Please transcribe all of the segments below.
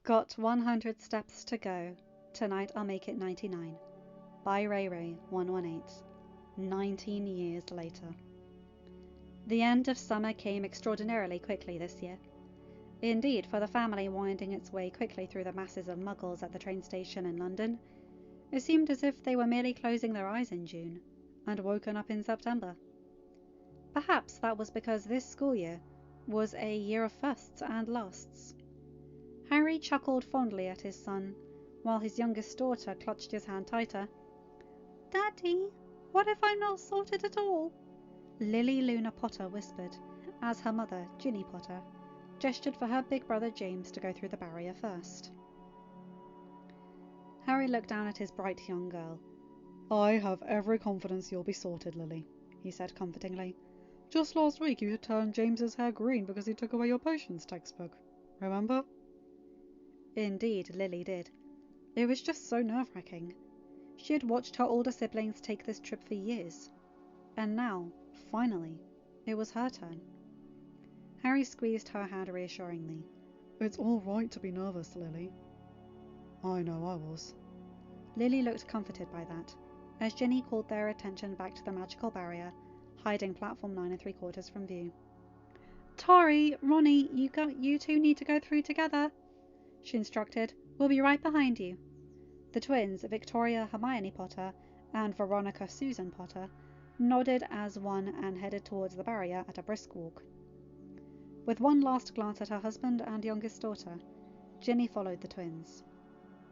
Got 100 steps to go. Tonight I'll make it 99. By rayrae118. 19 years later. The end of summer came extraordinarily quickly this year. Indeed, for the family winding its way quickly through the masses of muggles at the train station in London, it seemed as if they were merely closing their eyes in June and woken up in September. Perhaps that was because this school year was a year of firsts and lasts. Harry chuckled fondly at his son, while his youngest daughter clutched his hand tighter. "Daddy, what if I'm not sorted at all?" Lily Luna Potter whispered, as her mother, Ginny Potter, gestured for her big brother James to go through the barrier first. Harry looked down at his bright young girl. "I have every confidence you'll be sorted, Lily," he said comfortingly. "Just last week you turned James's hair green because he took away your potions textbook. Remember?" Indeed, Lily did. It was just so nerve-wracking. She had watched her older siblings take this trip for years. And now, finally, it was her turn. Harry squeezed her hand reassuringly. "It's all right to be nervous, Lily." "I know I was." Lily looked comforted by that, as Ginny called their attention back to the magical barrier, hiding platform 9 3/4 from view. "Tori, Ronnie, you two need to go through together," she instructed. "We'll be right behind you." The twins, Victoria Hermione Potter and Veronica Susan Potter, nodded as one and headed towards the barrier at a brisk walk. With one last glance at her husband and youngest daughter, Ginny followed the twins.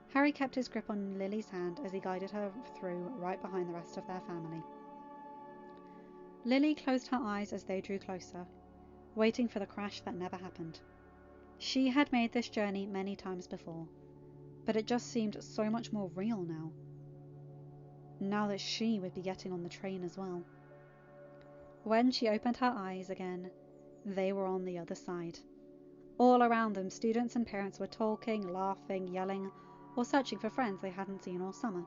Harry kept his grip on Lily's hand as he guided her through right behind the rest of their family. Lily closed her eyes as they drew closer, waiting for the crash that never happened. She had made this journey many times before, but it just seemed so much more real now. Now that she would be getting on the train as well. When she opened her eyes again, they were on the other side. All around them, students and parents were talking, laughing, yelling, or searching for friends they hadn't seen all summer.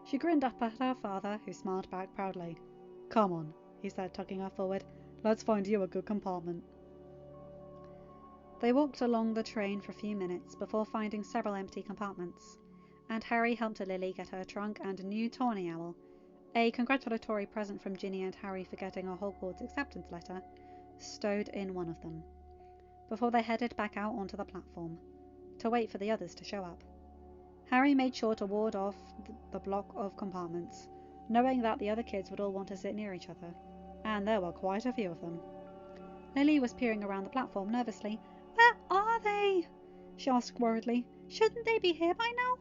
She grinned up at her father, who smiled back proudly. "Come on," he said, tugging her forward. "Let's find you a good compartment." They walked along the train for a few minutes before finding several empty compartments, and Harry helped Lily get her trunk and a new tawny owl, a congratulatory present from Ginny and Harry for getting a Hogwarts acceptance letter, stowed in one of them, before they headed back out onto the platform, to wait for the others to show up. Harry made sure to ward off the block of compartments, knowing that the other kids would all want to sit near each other, and there were quite a few of them. Lily was peering around the platform nervously. "Where are they?" she asked worriedly. "Shouldn't they be here by now?"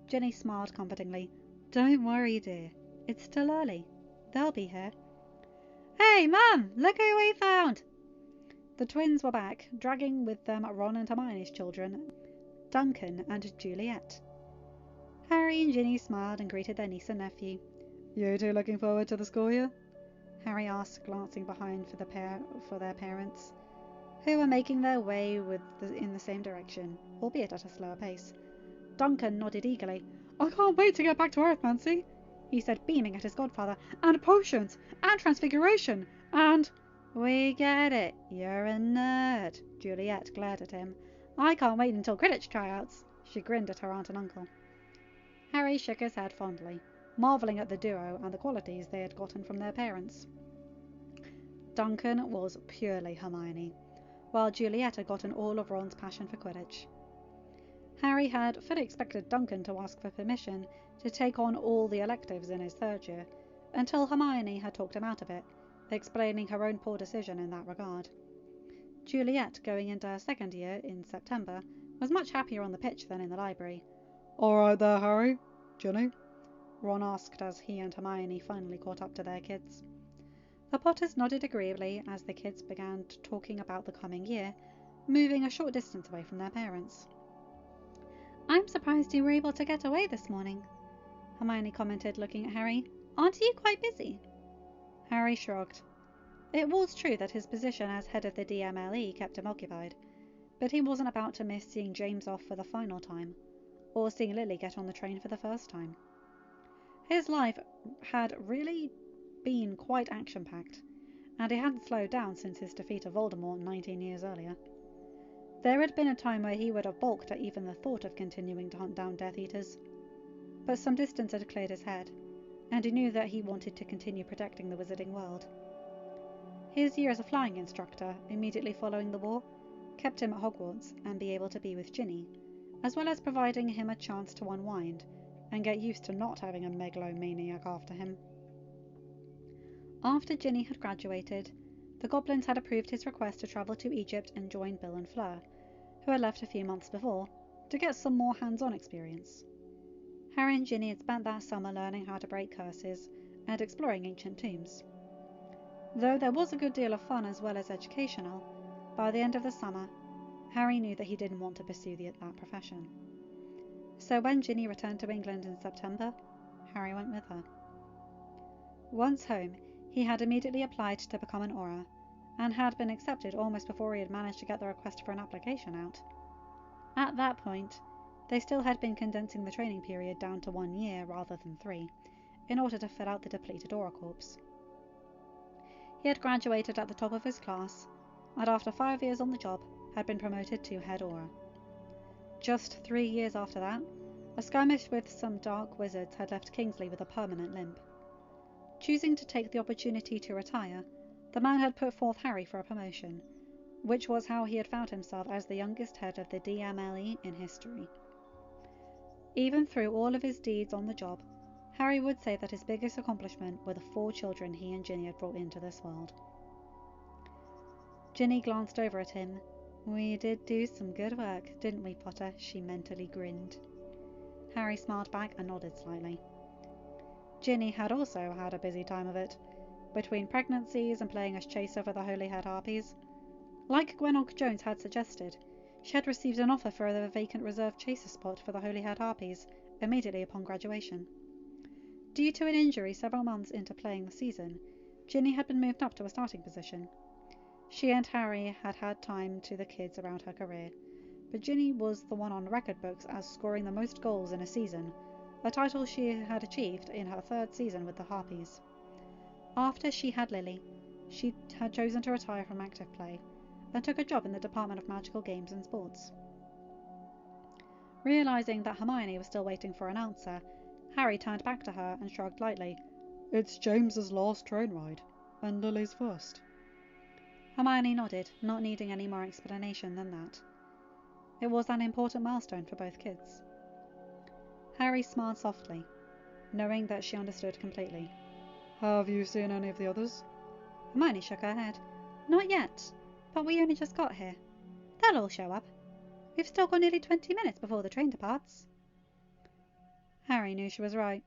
Ginny smiled comfortingly. "Don't worry, dear. It's still early. They'll be here." "Hey, Mum! Look who we found!" The twins were back, dragging with them Ron and Hermione's children, Duncan and Juliet. Harry and Ginny smiled and greeted their niece and nephew. "You two looking forward to the school year?" Harry asked, glancing behind for their parents, who were making their way in the same direction, albeit at a slower pace. Duncan nodded eagerly. "I can't wait to get back to Earth, Nancy," he said, beaming at his godfather. "And potions! And transfiguration! And—" "We get it. You're a nerd." Juliet glared at him. "I can't wait until Quidditch tryouts." She grinned at her aunt and uncle. Harry shook his head fondly, marvelling at the duo and the qualities they had gotten from their parents. Duncan was purely Hermione, while Juliet had gotten all of Ron's passion for Quidditch. Harry had fully expected Duncan to ask for permission to take on all the electives in his third year, until Hermione had talked him out of it, explaining her own poor decision in that regard. Juliet, going into her second year in September, was much happier on the pitch than in the library. "All right there, Harry? Ginny?" Ron asked as he and Hermione finally caught up to their kids. The Potters nodded agreeably as the kids began talking about the coming year, moving a short distance away from their parents. "I'm surprised you were able to get away this morning," Hermione commented, looking at Harry. "Aren't you quite busy?" Harry shrugged. It was true that his position as head of the DMLE kept him occupied, but he wasn't about to miss seeing James off for the final time, or seeing Lily get on the train for the first time. His life had really been quite action-packed, and he hadn't slowed down since his defeat of Voldemort 19 years earlier. There had been a time where he would have balked at even the thought of continuing to hunt down Death Eaters. But some distance had cleared his head, and he knew that he wanted to continue protecting the wizarding world. His year as a flying instructor, immediately following the war, kept him at Hogwarts and be able to be with Ginny, as well as providing him a chance to unwind and get used to not having a megalomaniac after him. After Ginny had graduated, the goblins had approved his request to travel to Egypt and join Bill and Fleur, who had left a few months before, to get some more hands-on experience. Harry and Ginny had spent that summer learning how to break curses and exploring ancient tombs. Though there was a good deal of fun as well as educational, by the end of the summer, Harry knew that he didn't want to pursue that profession. So when Ginny returned to England in September, Harry went with her. Once home, he had immediately applied to become an Auror, and had been accepted almost before he had managed to get the request for an application out. At that point, they still had been condensing the training period down to 1 year rather than 3, in order to fill out the depleted Auror Corps. He had graduated at the top of his class, and after 5 years on the job, had been promoted to head Auror. Just 3 years after that, a skirmish with some dark wizards had left Kingsley with a permanent limp. Choosing to take the opportunity to retire, the man had put forth Harry for a promotion, which was how he had found himself as the youngest head of the DMLE in history. Even through all of his deeds on the job, Harry would say that his biggest accomplishment were the 4 children he and Ginny had brought into this world. Ginny glanced over at him. "We did do some good work, didn't we, Potter?" she mentally grinned. Harry smiled back and nodded slightly. Ginny had also had a busy time of it, between pregnancies and playing as chaser for the Holyhead Harpies. Like Gwenog Jones had suggested, she had received an offer for the vacant reserve chaser spot for the Holyhead Harpies immediately upon graduation. Due to an injury several months into playing the season, Ginny had been moved up to a starting position. She and Harry had had time to the kids around her career, but Ginny was the one on record books as scoring the most goals in a season, a title she had achieved in her 3rd season with the Harpies. After she had Lily, she had chosen to retire from active play and took a job in the Department of Magical Games and Sports. Realizing that Hermione was still waiting for an answer, Harry turned back to her and shrugged lightly. "It's James's last train ride, and Lily's first." Hermione nodded, not needing any more explanation than that. It was an important milestone for both kids. Harry smiled softly, knowing that she understood completely. "Have you seen any of the others?" Hermione shook her head. "Not yet, but we only just got here. They'll all show up. We've still got nearly 20 minutes before the train departs." Harry knew she was right.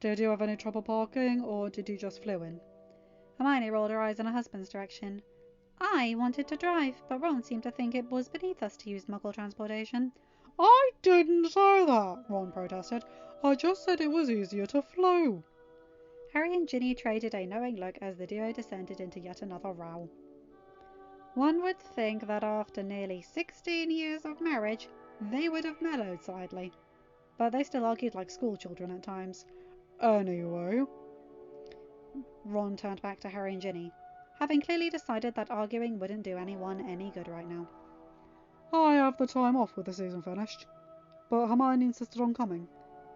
"Did you have any trouble parking, or did you just flew in?" Hermione rolled her eyes in her husband's direction. "I wanted to drive, but Ron seemed to think it was beneath us to use Muggle transportation." "I didn't say that," Ron protested. "I just said it was easier to flow." Harry and Ginny traded a knowing look as the duo descended into yet another row. One would think that after nearly 16 years of marriage, they would have mellowed slightly, but they still argued like schoolchildren at times. "Anyway," Ron turned back to Harry and Ginny, having clearly decided that arguing wouldn't do anyone any good right now. "I have the time off with the season finished, but Hermione insisted on coming,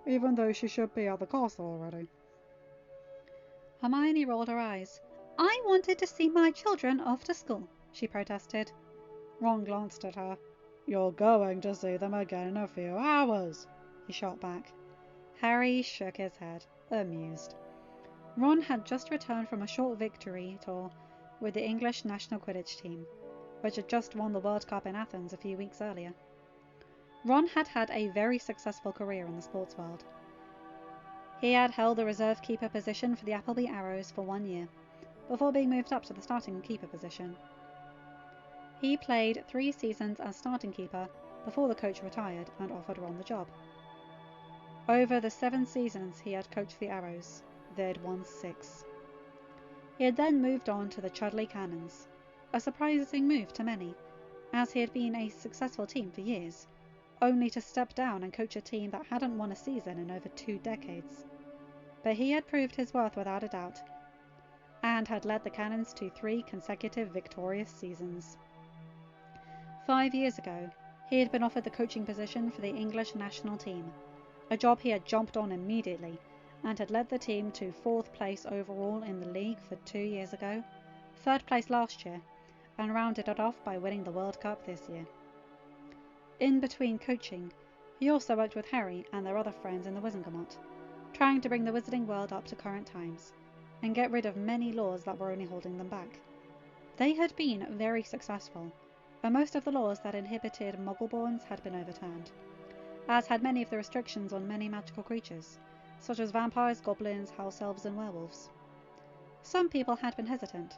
even though she should be at the castle already." Hermione rolled her eyes. "I wanted to see my children off to school," she protested. Ron glanced at her. "You're going to see them again in a few hours," he shot back. Harry shook his head, amused. Ron had just returned from a short victory tour with the English national Quidditch team, which had just won the World Cup in Athens a few weeks earlier. Ron had had a very successful career in the sports world. He had held the reserve keeper position for the Appleby Arrows for 1 year, before being moved up to the starting keeper position. He played 3 seasons as starting keeper before the coach retired and offered Ron the job. Over the 7 seasons he had coached the Arrows, they had won 6. He had then moved on to the Chudley Cannons, a surprising move to many, as he had been a successful team for years, only to step down and coach a team that hadn't won a season in over 2 decades. But he had proved his worth without a doubt, and had led the Cannons to 3 consecutive victorious seasons. 5 years ago, he had been offered the coaching position for the English national team, a job he had jumped on immediately, and had led the team to 4th place overall in the league for 2 years ago, 3rd place last year, and rounded it off by winning the World Cup this year. In between coaching, he also worked with Harry and their other friends in the Wizengamot, trying to bring the wizarding world up to current times, and get rid of many laws that were only holding them back. They had been very successful, and most of the laws that inhibited Muggleborns had been overturned, as had many of the restrictions on many magical creatures, such as vampires, goblins, house elves, and werewolves. Some people had been hesitant,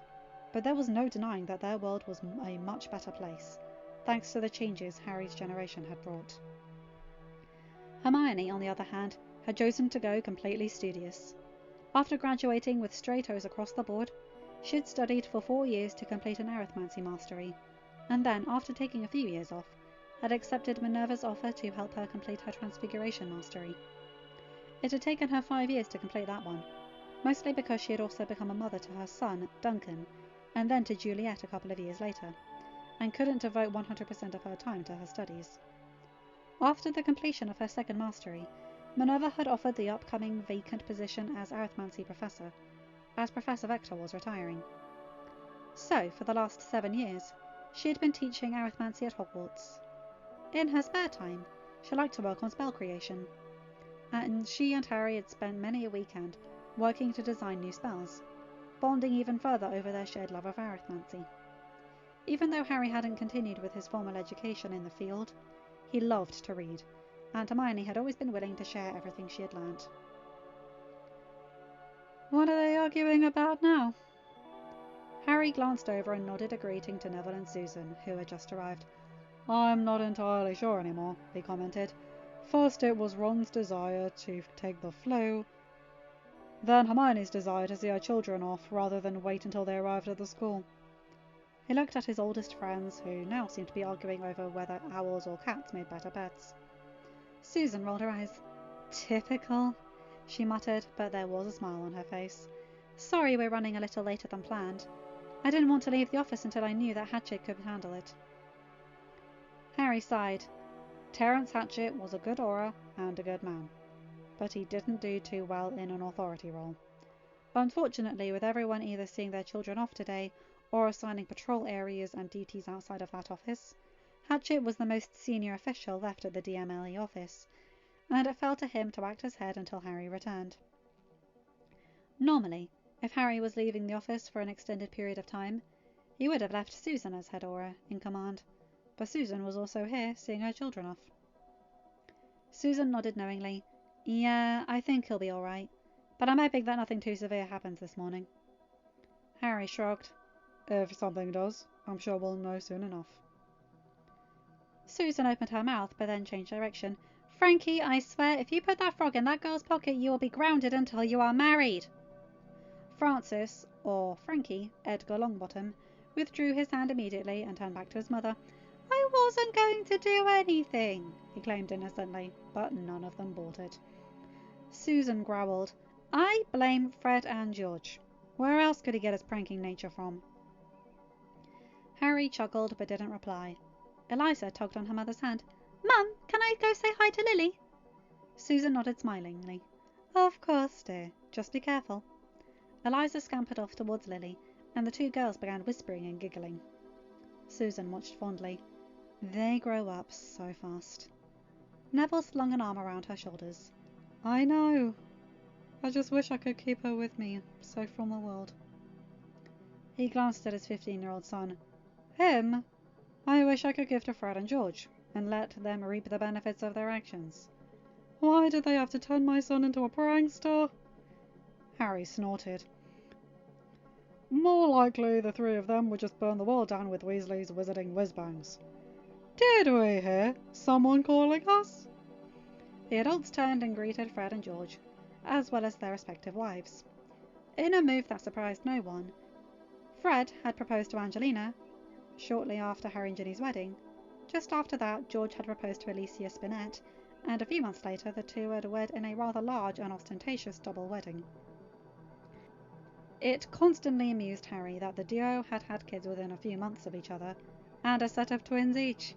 but there was no denying that their world was a much better place, thanks to the changes Harry's generation had brought. Hermione, on the other hand, had chosen to go completely studious. After graduating with straight O's across the board, she had studied for 4 years to complete an arithmancy mastery, and then, after taking a few years off, had accepted Minerva's offer to help her complete her transfiguration mastery. It had taken her 5 years to complete that one, mostly because she had also become a mother to her son, Duncan, and then to Juliet a couple of years later, and couldn't devote 100% of her time to her studies. After the completion of her second mastery, Minerva had offered the upcoming vacant position as arithmancy professor, as Professor Vector was retiring. So, for the last 7 years, she had been teaching arithmancy at Hogwarts. In her spare time, she liked to work on spell creation, and she and Harry had spent many a weekend working to design new spells, bonding even further over their shared love of arithmancy. Even though Harry hadn't continued with his formal education in the field, he loved to read, and Hermione had always been willing to share everything she had learnt. What are they arguing about now? Harry glanced over and nodded a greeting to Neville and Susan, who had just arrived. I'm not entirely sure anymore, he commented. First it was Ron's desire to take the flu, then Hermione's desire to see her children off rather than wait until they arrived at the school. He looked at his oldest friends, who now seemed to be arguing over whether owls or cats made better pets. Susan rolled her eyes. Typical, she muttered, but there was a smile on her face. Sorry we're running a little later than planned. I didn't want to leave the office until I knew that Hatchet could handle it. Harry sighed. Terence Hatchet was a good aura and a good man, but he didn't do too well in an authority role. Unfortunately, with everyone either seeing their children off today or assigning patrol areas and duties outside of that office, Hatchet was the most senior official left at the DMLE office, and it fell to him to act as head until Harry returned. Normally, if Harry was leaving the office for an extended period of time, he would have left Susan as head aura in command, but Susan was also here seeing her children off. Susan nodded knowingly. Yeah, I think he'll be all right, but I'm hoping that nothing too severe happens this morning. Harry shrugged. If something does, I'm sure we'll know soon enough. Susan opened her mouth, but then changed direction. Frankie, I swear, if you put that frog in that girl's pocket, you will be grounded until you are married. Francis, or Frankie, Edgar Longbottom, withdrew his hand immediately and turned back to his mother. I wasn't going to do anything, he claimed innocently, but none of them bought it. Susan growled. I blame Fred and George. Where else could he get his pranking nature from? Harry chuckled but didn't reply. Eliza tugged on her mother's hand. Mum, can I go say hi to Lily? Susan nodded smilingly. Of course, dear. Just be careful. Eliza scampered off towards Lily, and the two girls began whispering and giggling. Susan watched fondly. They grow up so fast. Neville slung an arm around her shoulders. I know. I just wish I could keep her with me, safe from the world. He glanced at his 15-year-old son. Him? I wish I could give to Fred and George, and let them reap the benefits of their actions. Why did they have to turn my son into a prankster? Harry snorted. More likely the three of them would just burn the world down with Weasley's wizarding whiz-bangs. Did we hear someone calling us? The adults turned and greeted Fred and George, as well as their respective wives. In a move that surprised no one, Fred had proposed to Angelina shortly after Harry and Ginny's wedding. Just after that, George had proposed to Alicia Spinnet, and a few months later the two had wed in a rather large and ostentatious double wedding. It constantly amused Harry that the duo had had kids within a few months of each other, and a set of twins each.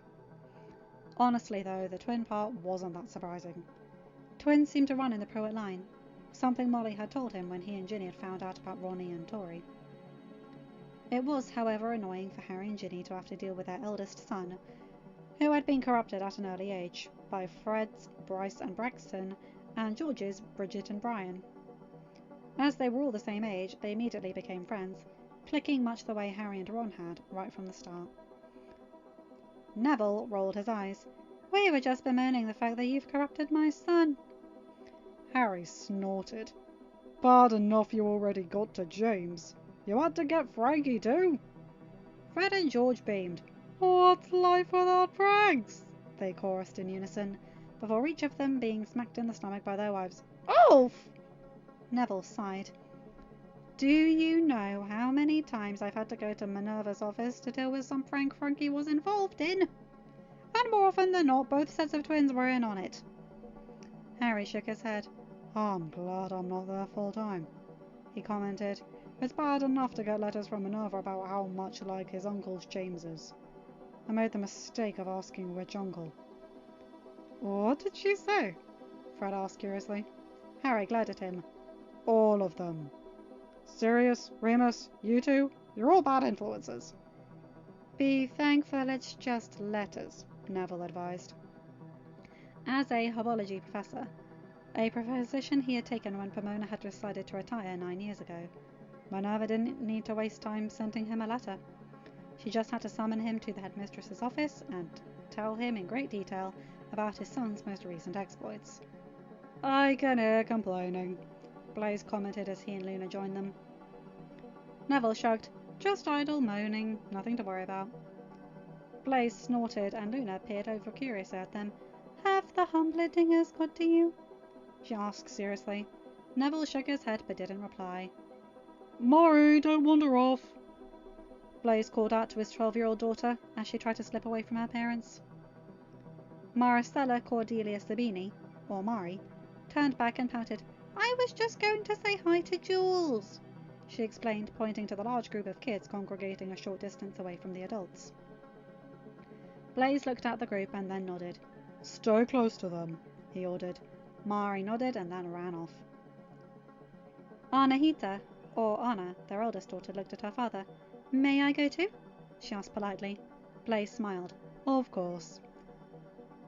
Honestly though, the twin part wasn't that surprising. Twins seemed to run in the Pruitt line, something Molly had told him when he and Ginny had found out about Ronnie and Tori. It was, however, annoying for Harry and Ginny to have to deal with their eldest son, who had been corrupted at an early age by Fred's Bryce and Braxton, and George's Bridget and Brian. As they were all the same age, they immediately became friends, clicking much the way Harry and Ron had right from the start. Neville rolled his eyes. "We were just bemoaning the fact that you've corrupted my son." Harry snorted. "Bad enough you already got to James. You had to get Frankie too?" Fred and George beamed. "What's life without pranks?" they chorused in unison, before each of them being smacked in the stomach by their wives. "Oof!" Neville sighed. "Do you know how many times I've had to go to Minerva's office to deal with some prank Frankie was involved in? And more often than not, both sets of twins were in on it." Harry shook his head. "I'm glad I'm not there full time," he commented. "It's bad enough to get letters from Minerva about how much like his uncle's James is. I made the mistake of asking which uncle." "What did she say?" Fred asked curiously. Harry glared at him. "All of them. Sirius, Remus, you two, you're all bad influences." "Be thankful it's just letters," Neville advised. As a homology professor, a position he had taken when Pomona had decided to retire 9 years ago, Minerva didn't need to waste time sending him a letter. She just had to summon him to the headmistress's office and tell him in great detail about his son's most recent exploits. "I can hear complaining," Blaise commented as he and Luna joined them. Neville shrugged. "Just idle moaning, nothing to worry about." Blaise snorted and Luna peered over curiously at them. "Have the Humblerdingers got to you?" she asked seriously. Neville shook his head but didn't reply. "Maury, don't wander off," Blaise called out to his 12-year-old daughter as she tried to slip away from her parents. Maristella Cordelia Sabini, or Mari, turned back and pouted. "I was just going to say hi to Jules," she explained, pointing to the large group of kids congregating a short distance away from the adults. Blaise looked at the group and then nodded. "Stay close to them," he ordered. Mari nodded and then ran off. Anahita, or Anna, their eldest daughter, looked at her father. "May I go too?" she asked politely. Blaise smiled. "Of course."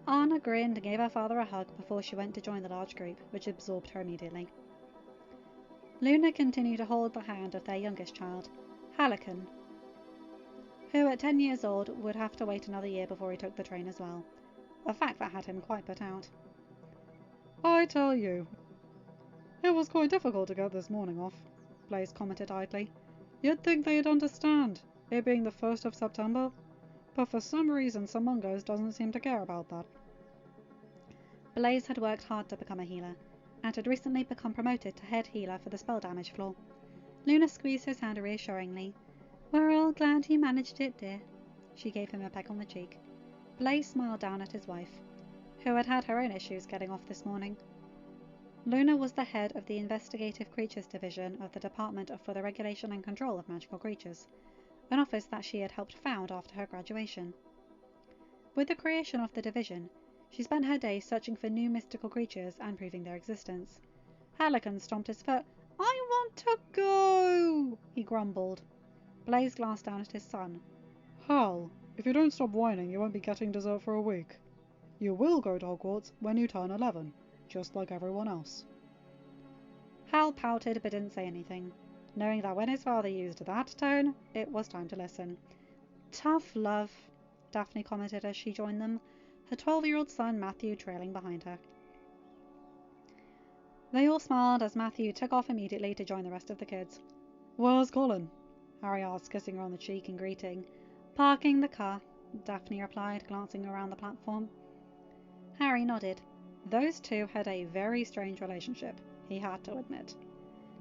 Anna grinned and gave her father a hug before she went to join the large group, which absorbed her immediately. Luna continued to hold the hand of their youngest child, Halican, who at 10 years old would have to wait another year before he took the train as well, a fact that had him quite put out. "I tell you, it was quite difficult to get this morning off," Blaise commented idly. "You'd think they'd understand, it being the 1st of September, but for some reason some Mungos doesn't seem to care about that." Blaise had worked hard to become a healer, and had recently become promoted to head healer for the spell damage floor. Luna squeezed his hand reassuringly. "We're all glad you managed it, dear." She gave him a peck on the cheek. Blaise smiled down at his wife, who had had her own issues getting off this morning. Luna was the head of the Investigative Creatures Division of the Department for the Regulation and Control of Magical Creatures, an office that she had helped found after her graduation. With the creation of the division, she spent her days searching for new mystical creatures and proving their existence. Halican stomped his foot. "I want to go," he grumbled. Blaise glanced down at his son. "Hal, if you don't stop whining, you won't be getting dessert for a week. You will go to Hogwarts when you turn 11, just like everyone else." Hal pouted but didn't say anything, knowing that when his father used that tone, it was time to listen. "Tough love," Daphne commented as she joined them, her 12-year-old son Matthew trailing behind her. They all smiled as Matthew took off immediately to join the rest of the kids. "Where's Colin?" Harry asked, kissing her on the cheek in greeting. "Parking the car," Daphne replied, glancing around the platform. Harry nodded. Those two had a very strange relationship, he had to admit.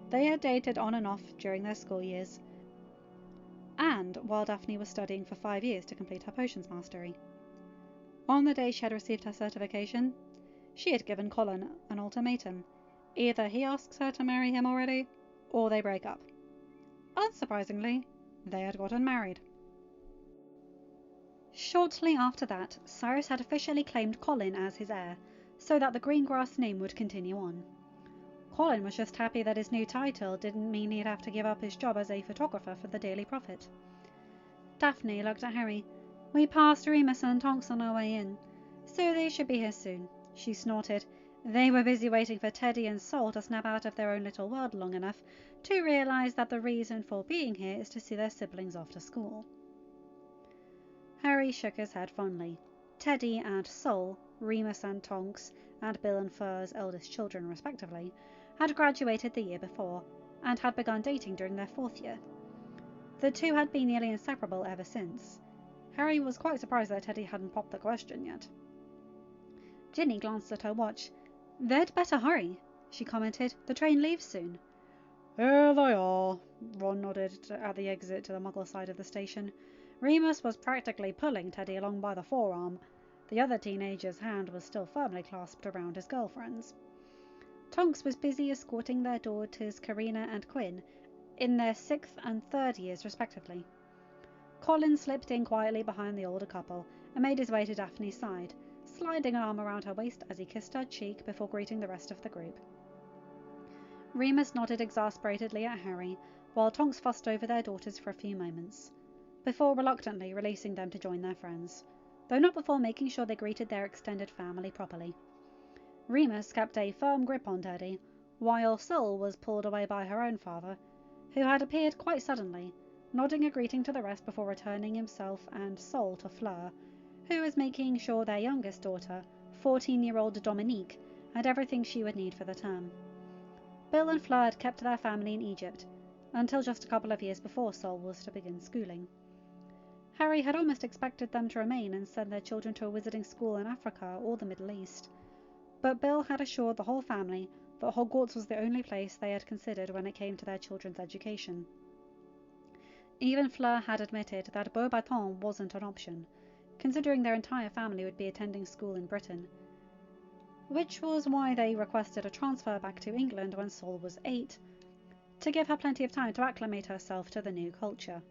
They had dated on and off during their school years, and while Daphne was studying for 5 years to complete her potions mastery. On the day she had received her certification, she had given Colin an ultimatum. Either he asks her to marry him already, or they break up. Unsurprisingly, they had gotten married. Shortly after that, Cyrus had officially claimed Colin as his heir, so that the Greengrass name would continue on. Colin was just happy that his new title didn't mean he'd have to give up his job as a photographer for the Daily Prophet. Daphne looked at Harry. "We passed Remus and Tonks on our way in, so they should be here soon," she snorted. They were busy waiting for Teddy and Sol to snap out of their own little world long enough to realise that the reason for being here is to see their siblings off to school. Harry shook his head fondly. Teddy and Sol, Remus and Tonks, and Bill and Flur's eldest children respectively, had graduated the year before, and had begun dating during their 4th year. The two had been nearly inseparable ever since. Harry was quite surprised that Teddy hadn't popped the question yet. Ginny glanced at her watch. "They'd better hurry," she commented. "The train leaves soon." "Here they are," Ron nodded at the exit to the Muggle side of the station. Remus was practically pulling Teddy along by the forearm. The other teenager's hand was still firmly clasped around his girlfriend's. Tonks was busy escorting their daughters Karina and Quinn in their 6th and 3rd years respectively. Colin slipped in quietly behind the older couple and made his way to Daphne's side, sliding an arm around her waist as he kissed her cheek before greeting the rest of the group. Remus nodded exasperatedly at Harry, while Tonks fussed over their daughters for a few moments, before reluctantly releasing them to join their friends, though not before making sure they greeted their extended family properly. Remus kept a firm grip on Teddy, while Sol was pulled away by her own father, who had appeared quite suddenly, nodding a greeting to the rest before returning himself and Sol to Fleur, who was making sure their youngest daughter, 14-year-old Dominique, had everything she would need for the term. Bill and Fleur had kept their family in Egypt, until just a couple of years before Sol was to begin schooling. Harry had almost expected them to remain and send their children to a wizarding school in Africa or the Middle East, but Bill had assured the whole family that Hogwarts was the only place they had considered when it came to their children's education. Even Fleur had admitted that Beauxbatons wasn't an option, considering their entire family would be attending school in Britain, which was why they requested a transfer back to England when Sol was 8, to give her plenty of time to acclimate herself to the new culture.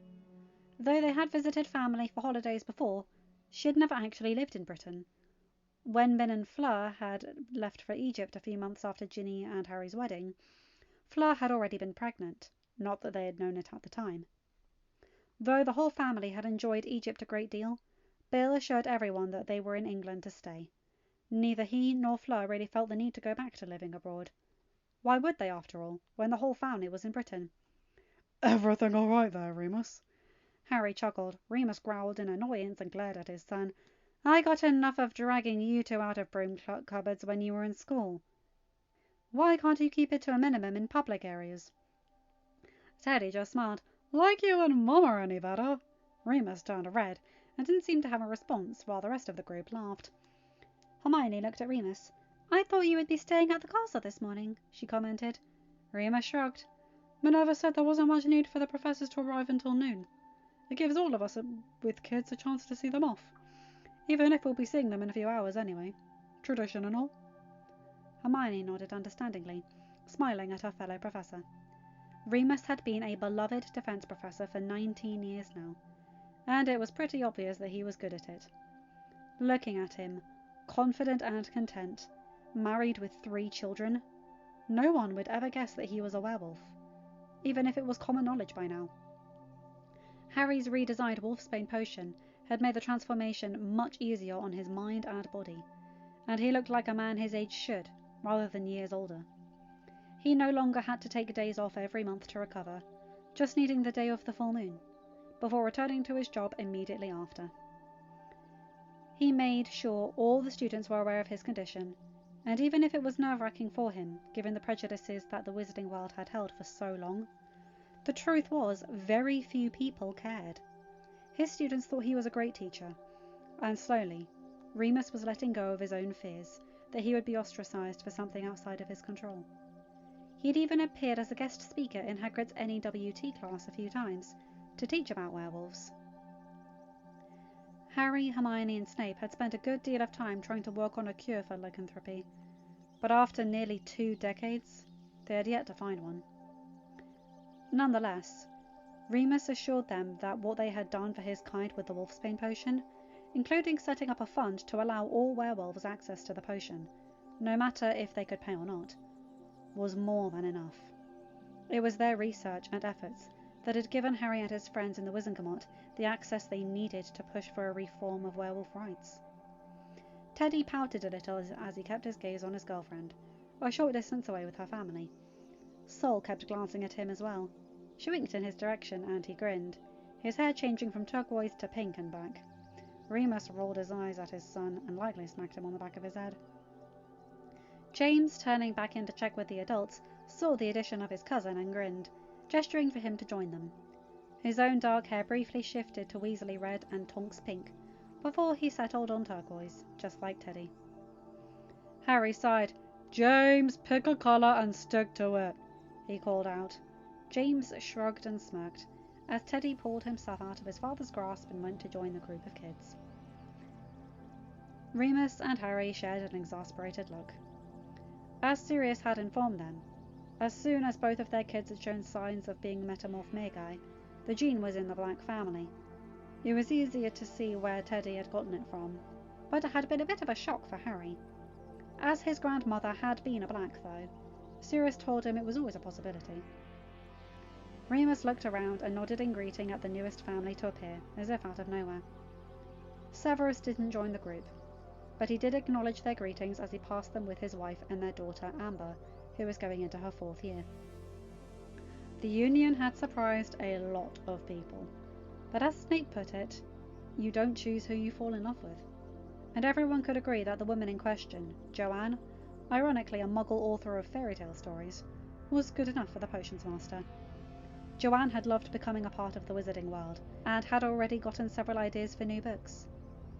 Though they had visited family for holidays before, she had never actually lived in Britain. When Ben and Fleur had left for Egypt a few months after Ginny and Harry's wedding, Fleur had already been pregnant, not that they had known it at the time. Though the whole family had enjoyed Egypt a great deal, Bill assured everyone that they were in England to stay. Neither he nor Fleur really felt the need to go back to living abroad. Why would they, after all, when the whole family was in Britain? "Everything all right there, Remus?" Harry chuckled. Remus growled in annoyance and glared at his son. "I got enough of dragging you two out of broom cupboards when you were in school. Why can't you keep it to a minimum in public areas?" Teddy just smiled. "Like you and Mum are any better." Remus turned red and didn't seem to have a response, while the rest of the group laughed. Hermione looked at Remus. "I thought you would be staying at the castle this morning," she commented. Remus shrugged. "Minerva said there wasn't much need for the professors to arrive until noon. It gives all of us with kids a chance to see them off, even if we'll be seeing them in a few hours anyway. Tradition and all." Hermione nodded understandingly, smiling at her fellow professor. Remus had been a beloved defense professor for 19 years now, and it was pretty obvious that he was good at it. Looking at him, confident and content, married with 3 children, no one would ever guess that he was a werewolf, even if it was common knowledge by now. Harry's redesigned wolfsbane potion had made the transformation much easier on his mind and body, and he looked like a man his age should, rather than years older. He no longer had to take days off every month to recover, just needing the day of the full moon, before returning to his job immediately after. He made sure all the students were aware of his condition, and even if it was nerve-wracking for him, given the prejudices that the wizarding world had held for so long, the truth was very few people cared. His students thought he was a great teacher, and slowly, Remus was letting go of his own fears that he would be ostracized for something outside of his control. He'd even appeared as a guest speaker in Hagrid's NEWT class a few times, to teach about werewolves. Harry, Hermione and Snape had spent a good deal of time trying to work on a cure for lycanthropy, but after nearly 2 decades, they had yet to find one. Nonetheless, Remus assured them that what they had done for his kind with the wolfsbane potion including setting up a fund to allow all werewolves access to the potion, no matter if they could pay or not, was more than enough. It was their research and efforts that had given Harry and his friends in the Wizengamot the access they needed to push for a reform of werewolf rights. Teddy pouted a little as he kept his gaze on his girlfriend, a short distance away with her family. Sol kept glancing at him as well. She winked in his direction and he grinned, his hair changing from turquoise to pink and back. Remus rolled his eyes at his son and lightly smacked him on the back of his head. James, turning back in to check with the adults, saw the addition of his cousin and grinned, gesturing for him to join them. His own dark hair briefly shifted to Weasley red and Tonks pink, before he settled on turquoise, just like Teddy. Harry sighed. "James, pick a colour and stick to it," he called out. James shrugged and smirked, as Teddy pulled himself out of his father's grasp and went to join the group of kids. Remus and Harry shared an exasperated look. As Sirius had informed them, as soon as both of their kids had shown signs of being metamorph magi, the gene was in the Black family. It was easier to see where Teddy had gotten it from, but it had been a bit of a shock for Harry. As his grandmother had been a Black, though, Sirius told him it was always a possibility. Remus looked around and nodded in greeting at the newest family to appear, as if out of nowhere. Severus didn't join the group, but he did acknowledge their greetings as he passed them with his wife and their daughter Amber, who was going into her 4th year. The union had surprised a lot of people, but as Snape put it, you don't choose who you fall in love with. And everyone could agree that the woman in question, Joanne, ironically a muggle author of fairy tale stories, was good enough for the potions master. Joanne had loved becoming a part of the wizarding world, and had already gotten several ideas for new books.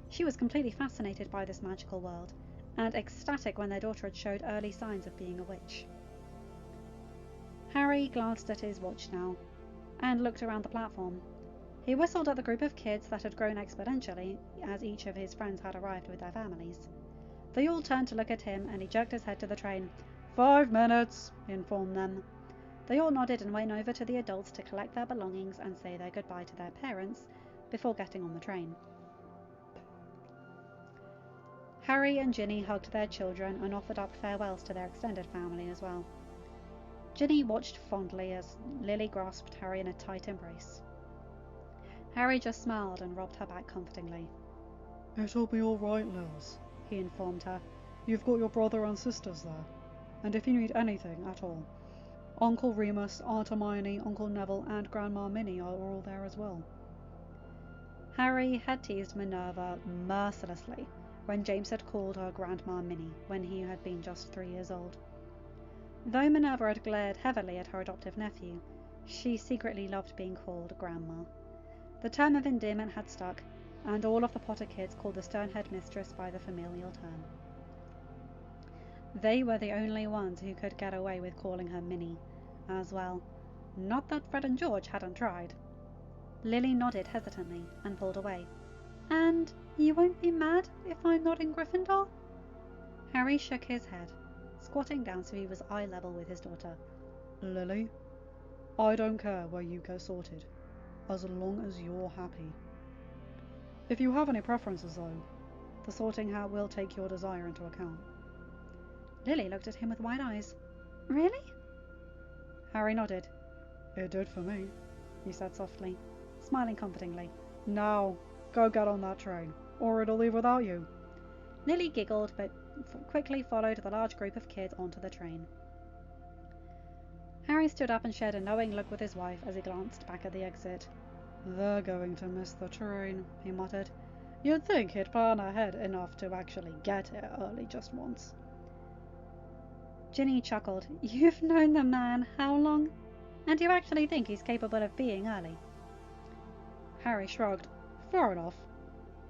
She was completely fascinated by this magical world, and ecstatic when their daughter had showed early signs of being a witch. Harry glanced at his watch now, and looked around the platform. He whistled at the group of kids that had grown exponentially as each of his friends had arrived with their families. They all turned to look at him, and he jerked his head to the train. 5 minutes, he informed them. They all nodded and went over to the adults to collect their belongings and say their goodbye to their parents before getting on the train. Harry and Ginny hugged their children and offered up farewells to their extended family as well. Ginny watched fondly as Lily grasped Harry in a tight embrace. Harry just smiled and rubbed her back comfortingly. "It'll be all right, Lils," he informed her. "You've got your brother and sisters there, and if you need anything at all, Uncle Remus, Aunt Hermione, Uncle Neville, and Grandma Minnie are all there as well." Harry had teased Minerva mercilessly when James had called her Grandma Minnie when he had been just 3 years old. Though Minerva had glared heavily at her adoptive nephew, she secretly loved being called Grandma. The term of endearment had stuck, and all of the Potter kids called the stern headmistress by the familial term. They were the only ones who could get away with calling her Minnie as well. Not that Fred and George hadn't tried. Lily nodded hesitantly and pulled away. "And you won't be mad if I'm not in Gryffindor?" Harry shook his head, squatting down so he was eye level with his daughter. "Lily, I don't care where you get sorted, as long as you're happy. If you have any preferences, though, the sorting hat will take your desire into account." Lily looked at him with wide eyes. "Really?" Harry nodded. "It did for me," he said softly, smiling comfortingly. "Now, go get on that train, or it'll leave without you." Lily giggled, but quickly followed the large group of kids onto the train. Harry stood up and shared a knowing look with his wife as he glanced back at the exit. "They're going to miss the train," he muttered. "You'd think he'd plan ahead enough to actually get here early just once." Ginny chuckled. "You've known the man how long? And you actually think he's capable of being early?" Harry shrugged. "Fair enough."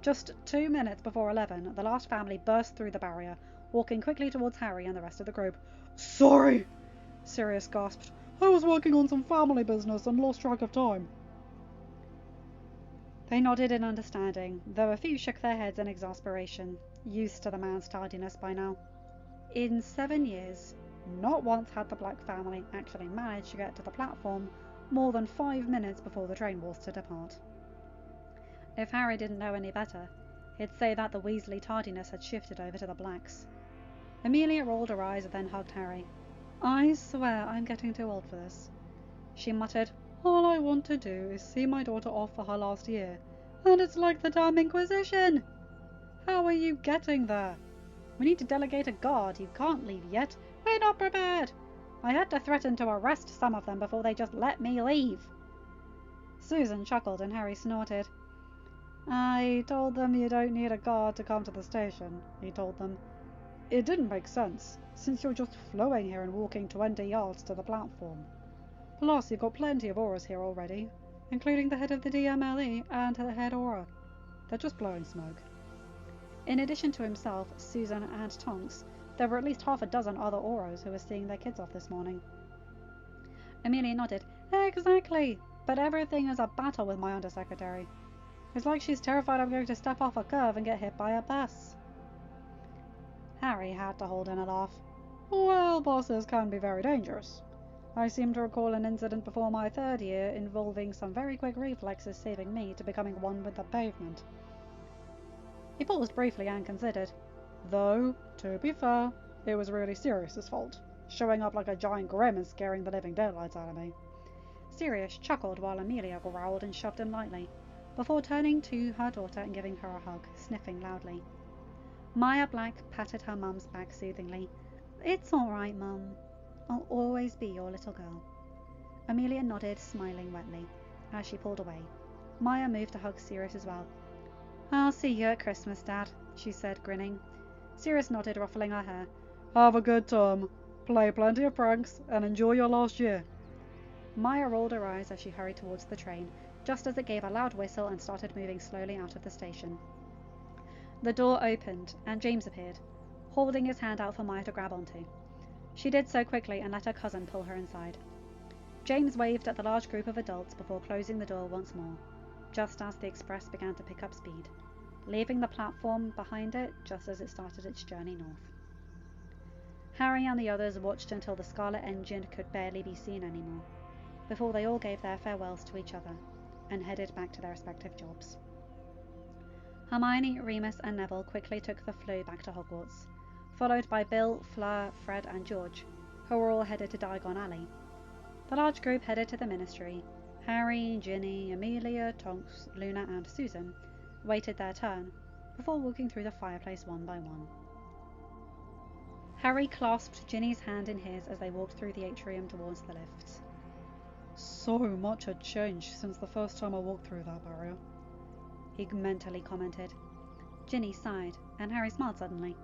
Just 2 minutes before 11, the last family burst through the barrier, walking quickly towards Harry and the rest of the group. "Sorry," Sirius gasped. "I was working on some family business and lost track of time." They nodded in understanding, though a few shook their heads in exasperation, used to the man's tardiness by now. In 7 years, not once had the Black family actually managed to get to the platform more than 5 minutes before the train was to depart. If Harry didn't know any better, He'd say that the Weasley tardiness had shifted over to the Blacks. Amelia rolled her eyes and then hugged Harry. I swear I'm getting too old for this. She muttered, all I want to do is see my daughter off for her last year, and it's like the damn Inquisition! How are you getting there? We need to delegate a guard. You can't leave yet. We're not prepared. I had to threaten to arrest some of them before they just let me leave. Susan chuckled and Harry snorted. I told them you don't need a guard to come to the station, he told them. It didn't make sense, since you're just flowing here and walking 20 yards to the platform. Plus, you've got plenty of auras here already, including the head of the DMLE and the head aura. They're just blowing smoke. In addition to himself, Susan and Tonks, there were at least half a dozen other auras who were seeing their kids off this morning. Amelia nodded. Exactly, but everything is a battle with my undersecretary. It's like she's terrified I'm going to step off a curve and get hit by a bus. Harry had to hold in a laugh. Well, bosses can be very dangerous. I seem to recall an incident before my 3rd year involving some very quick reflexes saving me to becoming one with the pavement. He paused briefly and considered. Though, to be fair, it was really Sirius's fault, showing up like a giant grim and scaring the living daylights out of me. Sirius chuckled while Amelia growled and shoved him lightly, before turning to her daughter and giving her a hug, sniffing loudly. Maya Black patted her mum's back soothingly. It's all right, Mum. I'll always be your little girl. Amelia nodded, smiling wetly. As she pulled away, Maya moved to hug Sirius as well. I'll see you at Christmas, Dad, she said, grinning. Sirius nodded, ruffling her hair. Have a good time. Play plenty of pranks and enjoy your last year. Maya rolled her eyes as she hurried towards the train, just as it gave a loud whistle and started moving slowly out of the station. The door opened, and James appeared, holding his hand out for Maya to grab onto. She did so quickly and let her cousin pull her inside. James waved at the large group of adults before closing the door once more, just as the express began to pick up speed, leaving the platform behind it just as it started its journey north. Harry and the others watched until the scarlet engine could barely be seen anymore, before they all gave their farewells to each other and headed back to their respective jobs. Hermione, Remus and Neville quickly took the Floo back to Hogwarts, followed by Bill, Fleur, Fred and George, who were all headed to Diagon Alley. The large group headed to the Ministry. Harry, Ginny, Amelia, Tonks, Luna and Susan waited their turn, before walking through the fireplace one by one. Harry clasped Ginny's hand in his as they walked through the atrium towards the lifts. So much had changed since the first time I walked through that barrier, he mentally commented. Ginny sighed, and Harry smiled suddenly.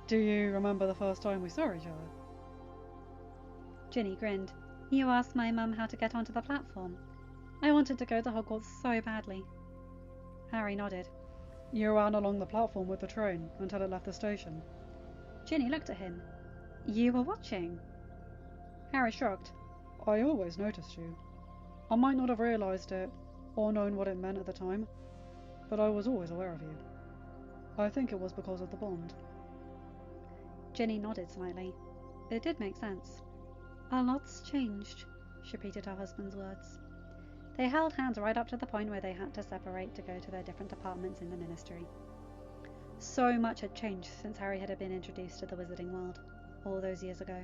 Do you remember the first time we saw each other? Ginny grinned. You asked my mum how to get onto the platform. I wanted to go to Hogwarts so badly. Harry nodded. You ran along the platform with the train until it left the station. Ginny looked at him. You were watching? Harry shrugged. I always noticed you. I might not have realised it, or known what it meant at the time, but I was always aware of you. I think it was because of the bond. Ginny nodded slightly. It did make sense. A lot's changed, she repeated her husband's words. They held hands right up to the point where they had to separate to go to their different departments in the Ministry. So much had changed since Harry had been introduced to the Wizarding World, all those years ago.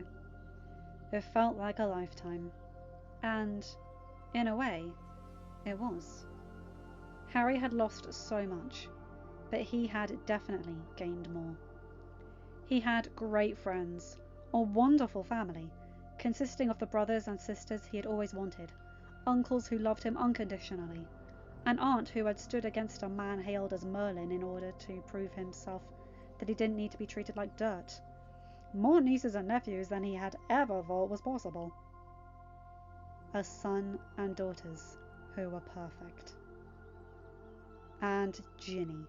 It felt like a lifetime. And, in a way, it was. Harry had lost so much, but he had definitely gained more. He had great friends, a wonderful family, consisting of the brothers and sisters he had always wanted, uncles who loved him unconditionally, an aunt who had stood against a man hailed as Merlin in order to prove himself that he didn't need to be treated like dirt, more nieces and nephews than he had ever thought was possible, a son and daughters who were perfect, and Ginny,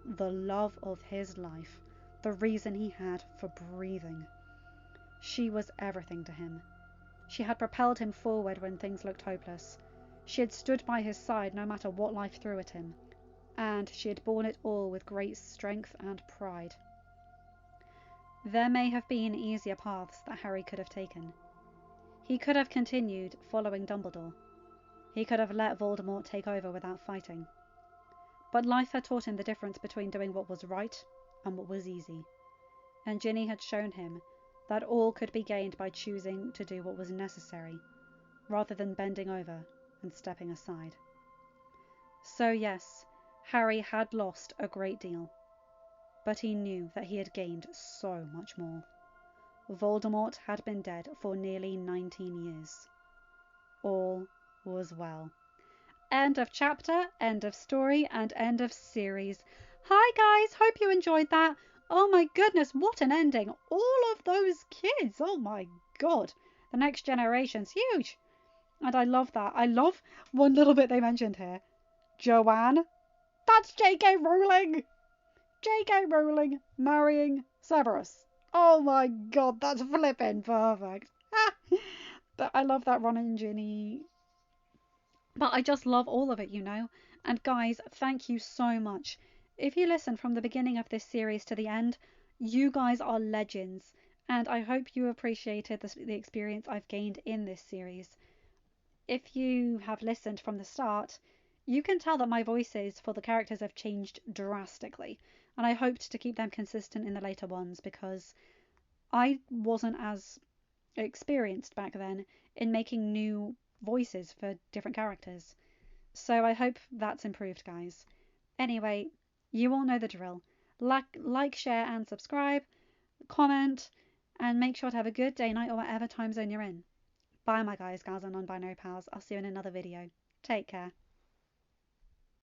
the love of his life, the reason he had for breathing. She was everything to him. She had propelled him forward when things looked hopeless. She had stood by his side no matter what life threw at him, and she had borne it all with great strength and pride. There may have been easier paths that Harry could have taken. He could have continued following Dumbledore. He could have let Voldemort take over without fighting. But life had taught him the difference between doing what was right and what was easy. And Ginny had shown him that all could be gained by choosing to do what was necessary, rather than bending over and stepping aside. So yes, Harry had lost a great deal, but he knew that he had gained so much more. Voldemort had been dead for nearly 19 years. All was well. End of chapter, end of story, and end of series. Hi guys, hope you enjoyed that. Oh my goodness, what an ending. All of those kids, oh my god. The next generation's huge. And I love that. I love one little bit they mentioned here. Joanne. That's J.K. Rowling. J.K. Rowling marrying Severus. Oh my god, that's flippin' perfect. I love that Ron and Ginny. But I just love all of it, you know. And guys, thank you so much. If you listen from the beginning of this series to the end, you guys are legends. And I hope you appreciated the experience I've gained in this series. If you have listened from the start, you can tell that my voices for the characters have changed drastically. And I hoped to keep them consistent in the later ones because I wasn't as experienced back then in making new voices for different characters. So I hope that's improved, guys. Anyway, you all know the drill. Like, share, and subscribe, comment, and make sure to have a good day, night, or whatever time zone you're in. Bye, my guys, gals, and non-binary pals. I'll see you in another video. Take care.